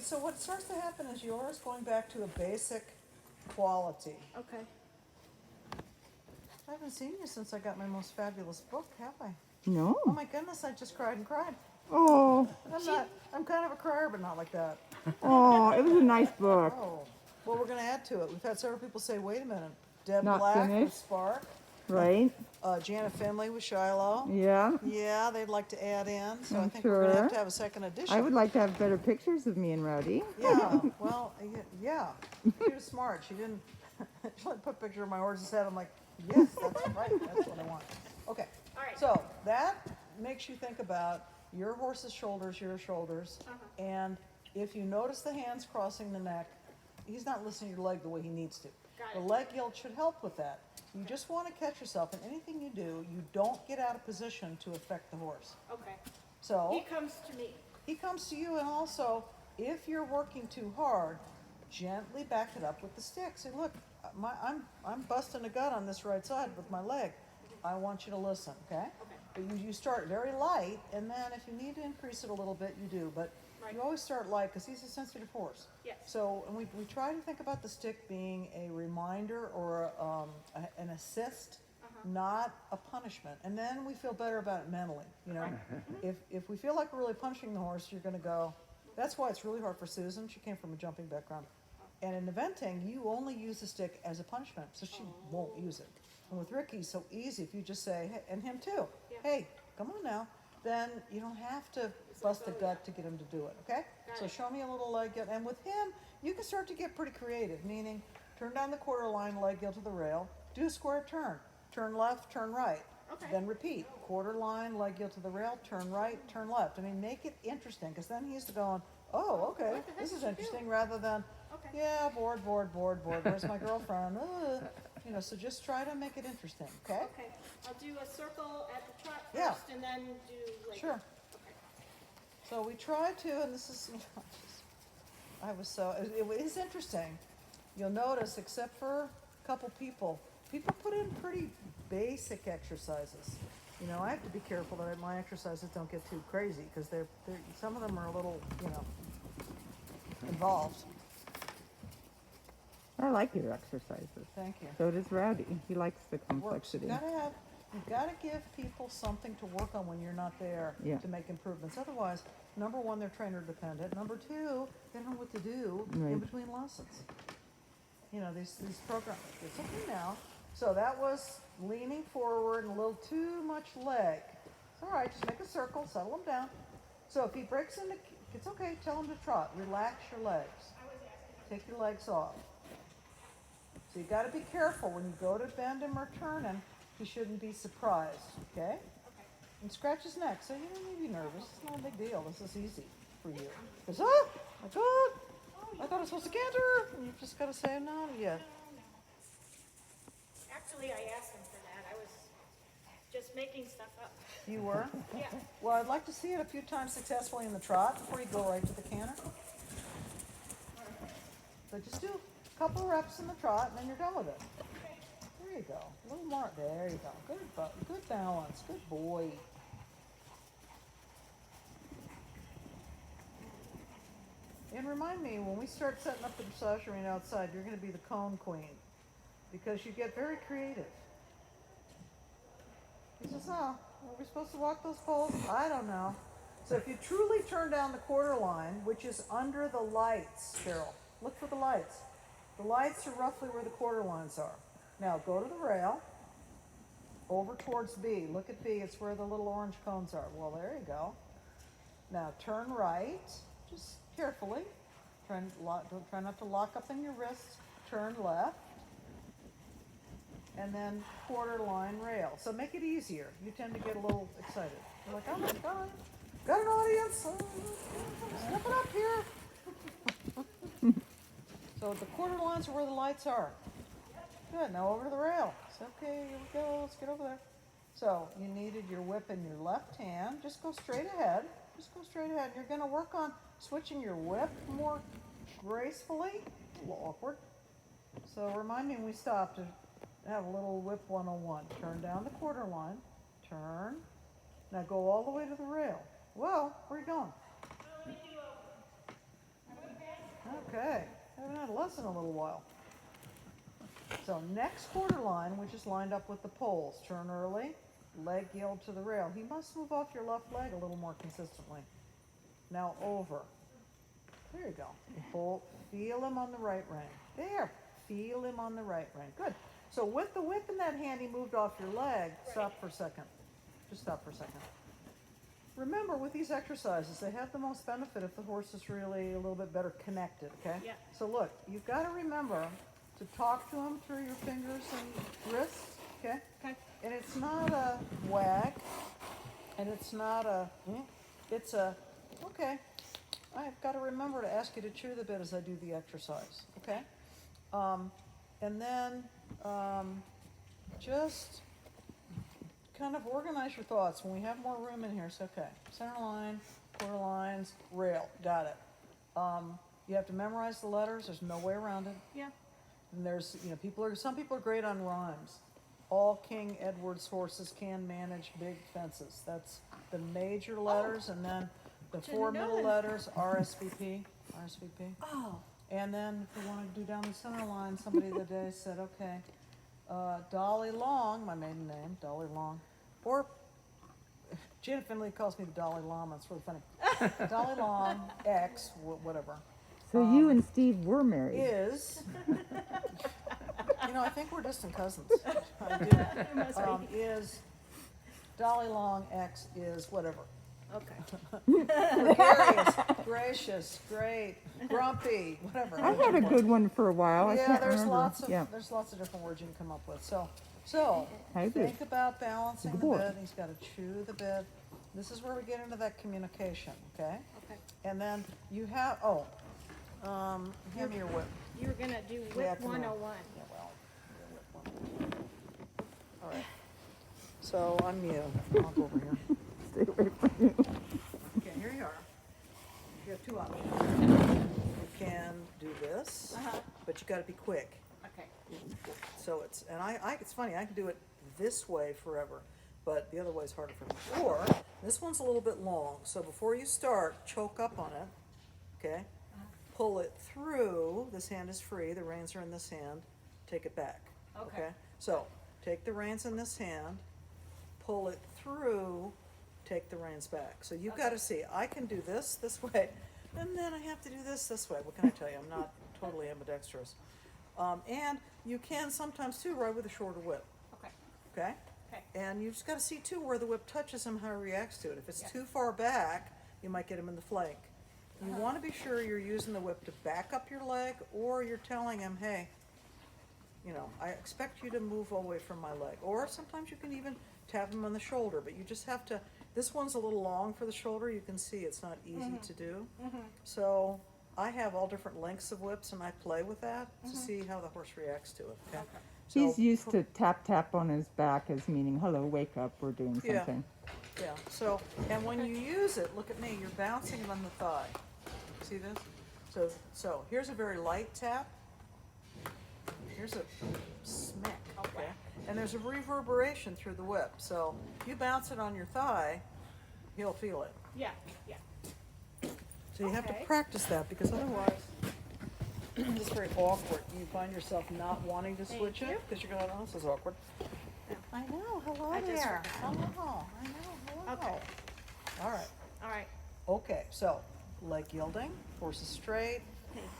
so what starts to happen is yours going back to a basic quality. Okay. I haven't seen you since I got my most fabulous book, have I? No. Oh my goodness, I just cried and cried. Oh, I'm kind of a crier, but not like that. oh, it was a nice book. Oh, well, we're gonna add to it. We've had several people say, wait a minute, Deb Not Black with finished. Spark, Right? Janet Finley with Shiloh. Yeah. Yeah, they'd like to add in, so I I'm think we're gonna have sure. to have a second edition. I would like to have better pictures of me and Rowdy. Yeah, well, yeah, she was smart. She didn't, she didn't put a picture of my horse's head. I'm like, yes, that's right, that's what I want. Okay, All right. so that makes you think about your horse's shoulders, your shoulders, and if you notice the hands crossing the neck, he's not listening to your leg the way he needs to. Got The it. leg yield should help with that. You just want to catch yourself, and anything you do, you don't get out of position to affect the horse. Okay. So He comes to me. he comes to you, and also, if you're working too hard, gently back it up with the stick. Say, look, I'm busting a gut on this right side with my leg. I want you to listen, okay? But you start very light, and then if you need to increase it a little bit, you do. But Right. you always start light because he's a sensitive horse. Yes. So, and we try to think about the stick being a reminder or an assist, not a punishment. And then we feel better about it mentally. You know, if we feel like we're really punishing the horse, you're going to go. That's why it's really hard for Susan. She came from a jumping background. And in eventing, you only use the stick as a punishment, so she won't use it. And with Ricky, so easy. If you just say, hey, and him too, Yeah. hey, come on now, then you don't have to bust a gut to get him to do it, okay? Got So it. show me a little leg yield. And with him, you can start to get pretty creative, meaning turn down the quarter line, leg yield to the rail, do a square turn, turn left, turn right. Okay. Then repeat, quarter line, leg yield to the rail, turn right, turn left. I mean, make it interesting, because then he's going, oh, okay, What the heck this is did you interesting, do? rather than, Okay. yeah, bored, where's my girlfriend? You know, so just try to make it interesting, okay? Okay. I'll do a circle at the trot first Yeah. and then do like. Sure. Okay. So we try to, and this is, I was so, it is interesting. You'll notice, except for a couple people put in pretty basic exercises. You know, I have to be careful that my exercises don't get too crazy, because they're some of them are a little, you know, involved. I like your exercises. Thank you. So does Rowdy. He likes the Works. complexity. You've gotta give people something to work on when you're not there Yeah. to make improvements. Otherwise, number one, they're trainer dependent. Number two, they don't know what to do in Right. between lessons. You know, these programs. It's okay now. So that was leaning forward and a little too much leg. It's all right. Just make a circle, settle him down. So if he breaks into, it's okay. Tell him to trot. Relax your legs. Take your legs off. So you got to be careful when you go to bend him or turn him. He shouldn't be surprised, okay? And scratch his neck. So you don't need to be nervous. It's not a big deal. This is easy for you. Because, oh, my God, I thought I was supposed to canter. And you've just got to say, no, yeah. Actually, I asked him for that. I was just making stuff up. You were? Yeah. Well, I'd like to see it a few times successfully in the trot before you go right to the canter. So just do a couple reps in the trot, and then you're done with it. There you go. A little more. There you go. Good balance. Good boy. And remind me, when we start setting up the dressage arena outside, you're going to be the cone queen, because you get very creative. He says, oh, are we supposed to walk those poles? I don't know. So if you truly turn down the quarter line, which is under the lights, Carol, look for the lights. The lights are roughly where the quarter lines are. Now go to the rail, over towards B. Look at B, it's where the little orange cones are. Well, there you go. Now turn right, just carefully. Try not to lock up in your wrists. Turn left. And then quarter line rail. So make it easier. You tend to get a little excited. You're like, oh my God, got an audience. Stepping up here. So the quarter lines are where the lights are. Good, now over to the rail. It's okay, here we go, let's get over there. So you needed your whip in your left hand. Just go straight ahead. Just go straight ahead. You're gonna work on switching your whip more gracefully. A little awkward. So remind me when we stop to have a little whip 101. Turn down the quarter line. Turn. Now go all the way to the rail. Well, where are you going? Okay, haven't had a lesson in a little while. So next quarter line, which is lined up with the poles. Turn early, leg yield to the rail. He must move off your left leg a little more consistently. Now over. There you go. Pull, feel him on the right rein. There, feel him on the right rein. Good. So with the whip in that hand, he moved off your leg. Stop for a second. Just stop for a second. Remember, with these exercises, they have the most benefit if the horse is really a little bit better connected, okay? Yeah. So look, you've got to remember to talk to him through your fingers and wrists, okay? Okay. And it's not a wag, and it's not a, it's a, okay, I've got to remember to ask you to chew the bit as I do the exercise, okay? And then just kind of organize your thoughts. When we have more room in here, it's okay. Center line, quarter lines, rail, got it. You have to memorize the letters. There's no way around it. Yeah. And there's, some people are great on rhymes. All King Edward's horses can manage big fences. That's the major letters, and then the four know middle that. letters, RSVP. Oh. And then if we want to do down the center line, somebody the other day said, okay, Dolly Long, my maiden name, Dolly Long, or Janet Finley calls me the Dalai Lama. It's really funny. Dolly Long, X, whatever. So you and Steve were married. Is, I think we're distant cousins. I do. Is Dolly Long, X is whatever. Okay. Gregarious, gracious, great, grumpy, whatever. I had a good one for a while. I Yeah, can't there's remember. lots of Yeah. there's lots of different words you can come up with. So I agree. think about balancing the Good boy. bit. He's got to chew the bit. This is where we get into that communication, okay? Okay. And then you have hand me your whip. You were gonna do Yeah, whip come on. 101. Yeah, well, your whip 101. All right. So I'm you. I'll go over here. Stay away from you. Okay, here you are. You have two options. You can do this, but you got to be quick. Okay. So it's it's funny. I can do it this way forever, but the other way is harder for me. Or this one's a little bit long. So before you start, choke up on it. Okay. Pull it through. This hand is free. The reins are in this hand. Take it back. Okay. So take the reins in this hand. Pull it through. Take the reins back. So you've got to see, I can do this way, and then I have to do this way. What can I tell you? I'm not totally ambidextrous. And you can sometimes too ride with a shorter whip. Okay. Okay? Okay. And you just got to see too where the whip touches him, how he reacts to it. If it's Yeah. too far back, you might get him in the flank. You want to be sure you're using the whip to back up your leg, or you're telling him, hey, I expect you to move away from my leg. Or sometimes you can even tap him on the shoulder, but you just have to. This one's a little long for the shoulder. You can see it's not easy to do. So I have all different lengths of whips, and I play with that to see how the horse reacts to it. Okay. So, He's used to tap on his back as meaning, hello, wake up, we're doing Yeah. something. Yeah. So, and when you use it, look at me. You're bouncing it on the thigh. See this? So here's a very light tap. Here's a smack. Okay. And there's a reverberation through the whip. So you bounce it on your thigh, he'll feel it. Yeah. Yeah. So you have to Okay. practice that, because otherwise it's very awkward. You find yourself not wanting to switch you. it because you're going, oh, this is awkward. I know. Hello I just there. forgot. Hello. I know. Hello. Okay. All right. All right. Okay. So leg yielding, horse is straight,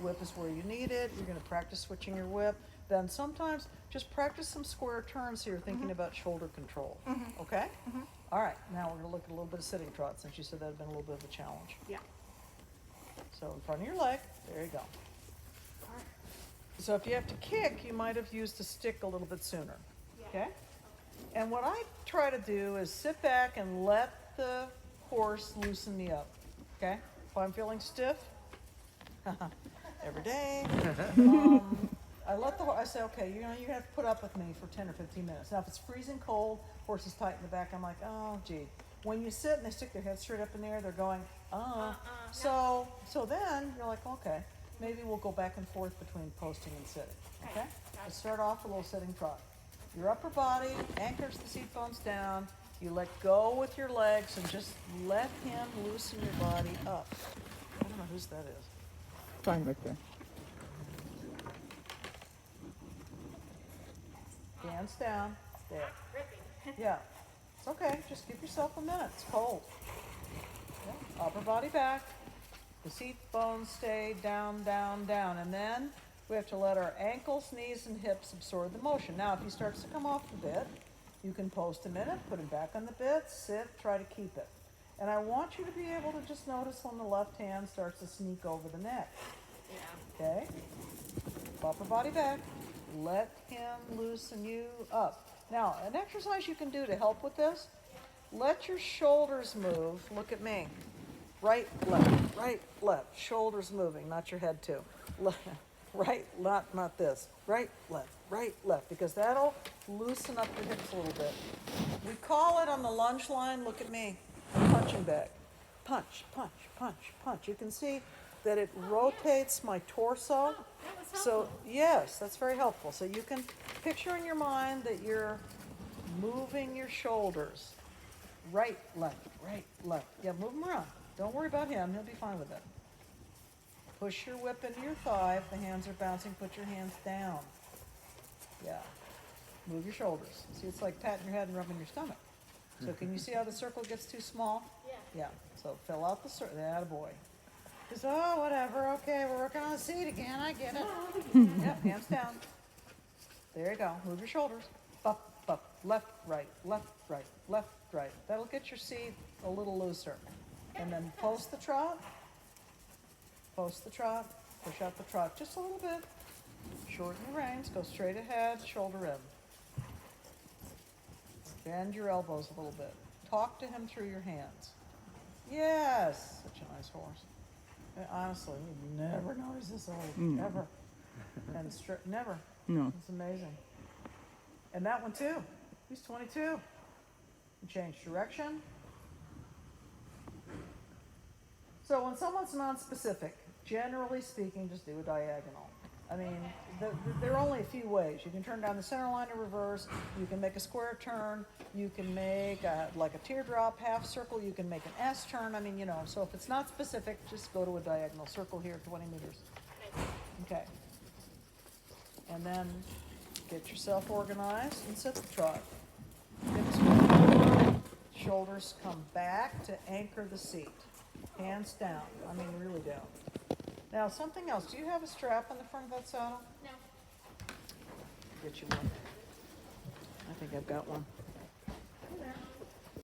whip is where you need it. You're going to practice switching your whip. Then sometimes just practice some square turns so you're thinking about shoulder control. Okay? All right. Now we're going to look at a little bit of sitting trot, since you said that had been a little bit of a challenge. Yeah. So in front of your leg, there you go. All right. So if you have to kick, you might have used the stick a little bit sooner. Yeah. Okay? And what I try to do is sit back and let the horse loosen me up. Okay? If I'm feeling stiff, every day, I say, okay, you have to put up with me for 10 or 15 minutes. Now, if it's freezing cold, horse is tight in the back, I'm like, oh, gee. When you sit and they stick their head straight up in the air, they're going, So then you're like, okay, maybe we'll go back and forth between posting and sitting. Okay? Let's start off with a little sitting trot. Your upper body anchors the seat bones down. You let go with your legs and just let him loosen your body up. I don't know whose that is. Fine right there. hands down, there. Gripping. Yeah, it's okay, just give yourself a minute, it's cold. Yeah. Upper body back, the seat bones stay down, down, down, and then we have to let our ankles, knees, and hips absorb the motion. Now, if he starts to come off the bit, you can post a minute, put him back on the bit, sit, try to keep it. And I want you to be able to just notice when the left hand starts to sneak over the neck. Yeah. Okay? Upper body back. Let him loosen you up. Now, an exercise you can do to help with this, let your shoulders move. Look at me. Right, left. Shoulders moving, not your head too. Right, not this. Right, left, because that'll loosen up your hips a little bit. We call it on the lunge line, look at me, punching bag. Punch, punch, punch, punch. You can see that it rotates my torso. That was So, helpful. yes, that's very helpful. So you can picture in your mind that you're moving your shoulders. Right, left. Yeah, move them around. Don't worry about him, he'll be fine with it. Push your whip into your thigh. If the hands are bouncing, put your hands down. Yeah. Move your shoulders. See, it's like patting your head and rubbing your stomach. So can you see how the circle gets too small? Yeah. Yeah. So fill out the circle. Attaboy. Just, oh, whatever. Okay, we're working on the seat again. I get it. Yep, hands down. There you go. Move your shoulders. Up. Left, right. That'll get your seat a little looser. And then post the trot. Push out the trot just a little bit. Shorten the reins, go straight ahead, shoulder in. Bend your elbows a little bit. Talk to him through your hands. Yes, such a nice horse. Honestly, you'd never notice this old, ever. And never. No. It's amazing. And that one too. He's 22. You change direction. So when someone's non-specific, generally speaking, just do a diagonal. I mean, there are only a few ways. You can turn down the center line or reverse. You can make a square turn. You can make like a teardrop half circle. You can make an S turn. I mean, you know, so if it's not specific, just go to a diagonal circle here, 20 meters. Okay. And then get yourself organized and sit the trot. Hips go forward, shoulders come back to anchor the seat. Hands down. I mean, really down. Now, something else. Do you have a strap on the front of that saddle? No. Get you one. I think I've got one.